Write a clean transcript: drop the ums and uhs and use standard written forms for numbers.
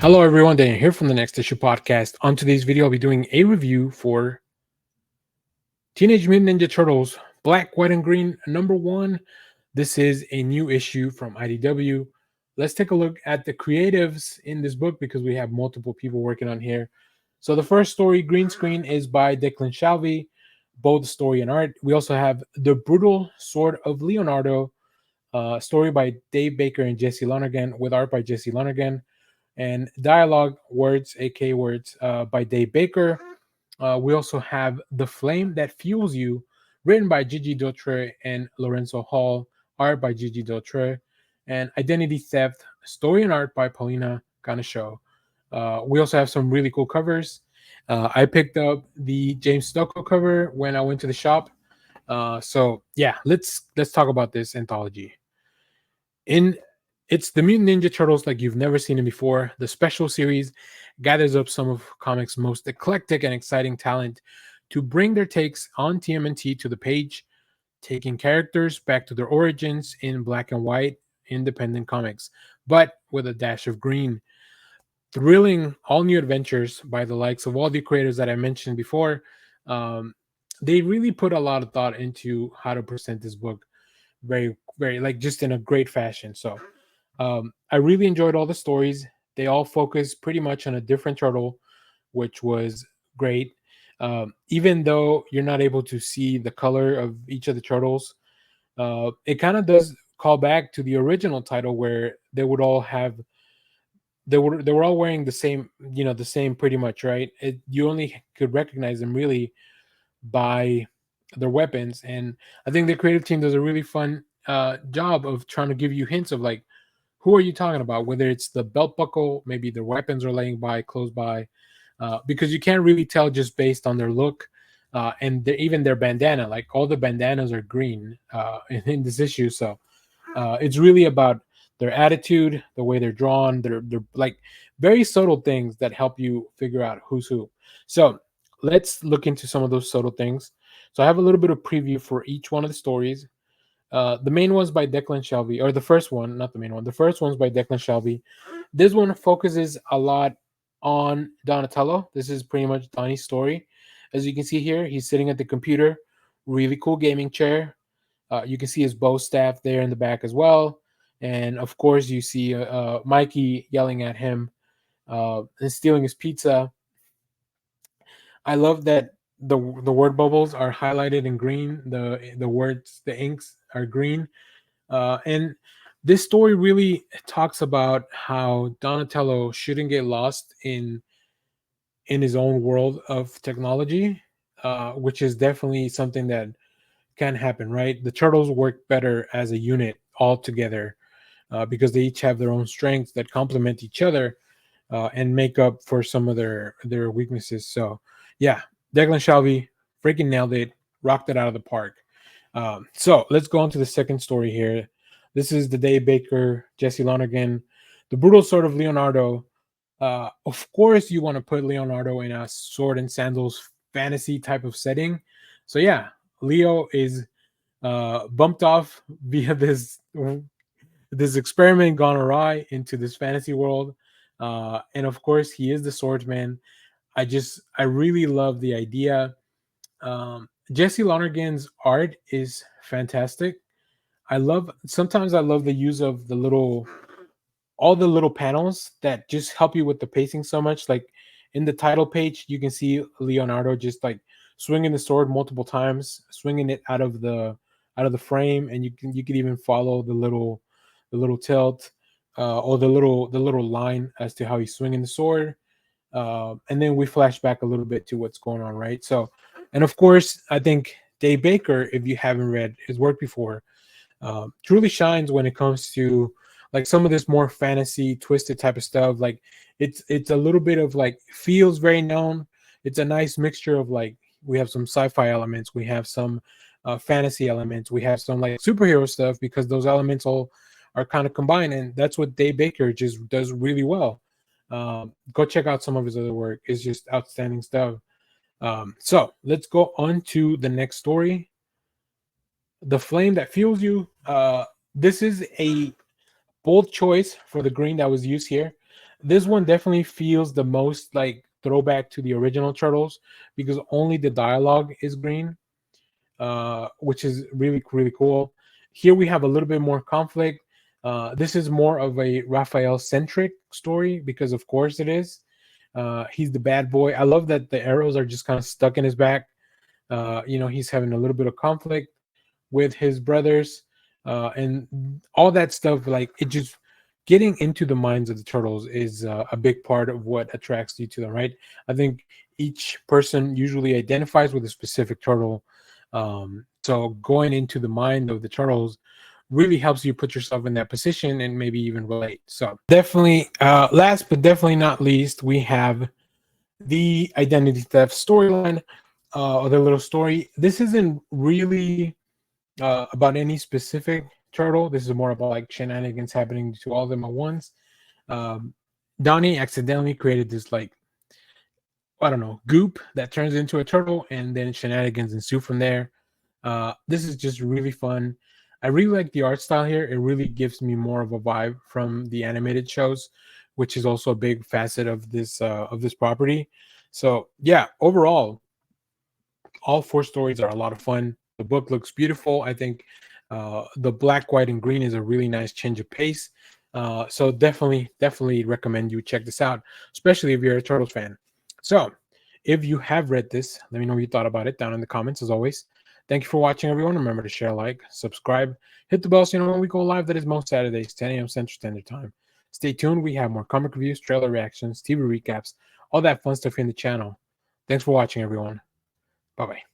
Hello, everyone. Daniel here from the Next Issue Podcast. On today's video, I'll be doing a review for Teenage Mutant Ninja Turtles Black, White, and Green #1. This is a new issue from IDW. Let's take a look at the creatives in this book because we have multiple people working on here. So the first story, Green Screen, is by Declan Shalvey, both story and art. We also have The Brutal Sword of Leonardo, story by Dave Baker and Jesse Lonergan, with art by Jesse Lonergan, and dialogue words, aka words, by Dave Baker. We also have The Flame That Fuels You, written by Gigi Dautre and Lorenzo Hall, art by Gigi Dautre, and Identity Theft, story and art by Paulina Ganucheau. We also have some really cool covers. I picked up the James Stokoe cover when I went to the shop. So yeah, let's talk about this anthology. In It's the Mutant Ninja Turtles like you've never seen it before. The special series gathers up some of comics' most eclectic and exciting talent to bring their takes on TMNT to the page, taking characters back to their origins in black and white independent comics, but with a dash of green. Thrilling all new adventures by the likes of all the creators that I mentioned before. Um, they really put a lot of thought into how to present this book very, like, just in a great fashion. So I really enjoyed all the stories. They all focus pretty much on a different turtle, which was great. Even though you're not able to see the color of each of the turtles, it kind of does call back to the original title where they were all wearing the same, the same pretty much, right? You only could recognize them really by their weapons, and I think the creative team does a really fun job of trying to give you hints of, like, who are you talking about? Whether it's the belt buckle, maybe their weapons are laying by, close by, because you can't really tell just based on their look, and even their bandana. Like, all the bandanas are green in this issue, so it's really about their attitude, the way they're drawn. They're like very subtle things that help you figure out who's who. So let's look into some of those subtle things. So I have a little bit of preview for each one of the stories. The main one's by Declan Shalvey, or the first one, not the main one. The first one's by Declan Shalvey. This one focuses a lot on Donatello. This is pretty much Donnie's story. As you can see here, he's sitting at the computer, really cool gaming chair. You can see his bow staff there in the back as well. And of course, you see Mikey yelling at him and stealing his pizza. I love that the word bubbles are highlighted in green. The words, the inks are green. And this story really talks about how Donatello shouldn't get lost in his own world of technology, which is definitely something that can happen, right? The turtles work better as a unit all together because they each have their own strengths that complement each other and make up for some of their weaknesses. So, yeah, Declan Shalvey freaking nailed it, rocked it out of the park. So let's go on to the second story here. This is the Dave Baker, Jesse Lonergan, the brutal sword of Leonardo. Of course, you want to put Leonardo in a sword and sandals fantasy type of setting. So yeah, Leo is bumped off via this experiment gone awry into this fantasy world, and of course, he is the swordsman. I really love the idea. Jesse Lonergan's art is fantastic. Sometimes I love the use of all the little panels that just help you with the pacing so much. Like in the title page, you can see Leonardo just like swinging the sword multiple times, swinging it out of the frame, and you can even follow the little tilt, or the little line as to how he's swinging the sword. And then we flash back a little bit to what's going on, right? So, and of course, I think Dave Baker, if you haven't read his work before, truly shines when it comes to like some of this more fantasy twisted type of stuff. Like it's a little bit of like feels very known. It's a nice mixture of like we have some sci-fi elements, we have some fantasy elements, we have some like superhero stuff because those elements all are kind of combined, and that's what Dave Baker just does really well. Go check out some of his other work; it's just outstanding stuff. So let's go on to the next story, The Flame That Fuels You. This is a bold choice for the green that was used here. This one definitely feels the most like throwback to the original Turtles because only the dialogue is green, which is really really cool. Here we have a little bit more conflict. This is more of a Raphael centric story because of course it is. He's the bad boy. I love that the arrows are just kind of stuck in his back. He's having a little bit of conflict with his brothers, and all that stuff. Like it just getting into the minds of the turtles is a big part of what attracts you to them, right? I think each person usually identifies with a specific turtle. So going into the mind of the turtles really helps you put yourself in that position and maybe even relate. So definitely, last but definitely not least, we have the identity theft storyline, or the little story. This isn't really about any specific turtle. This is more about like shenanigans happening to all of them at once. Um, Donnie accidentally created this like, I don't know, goop that turns into a turtle, and then shenanigans ensue from there. This is just really fun. I really like the art style here. It really gives me more of a vibe from the animated shows, which is also a big facet of this property. So yeah, overall, all four stories are a lot of fun. The book looks beautiful. I think the black, white, and green is a really nice change of pace. So definitely recommend you check this out, especially if you're a Turtles fan. So if you have read this, let me know what you thought about it down in the comments as always. Thank you for watching, everyone. Remember to share, like, subscribe, hit the bell so you know when we go live. That is most Saturdays, 10 a.m. Central Standard Time. Stay tuned. We have more comic reviews, trailer reactions, TV recaps, all that fun stuff in the channel. Thanks for watching, everyone. Bye-bye.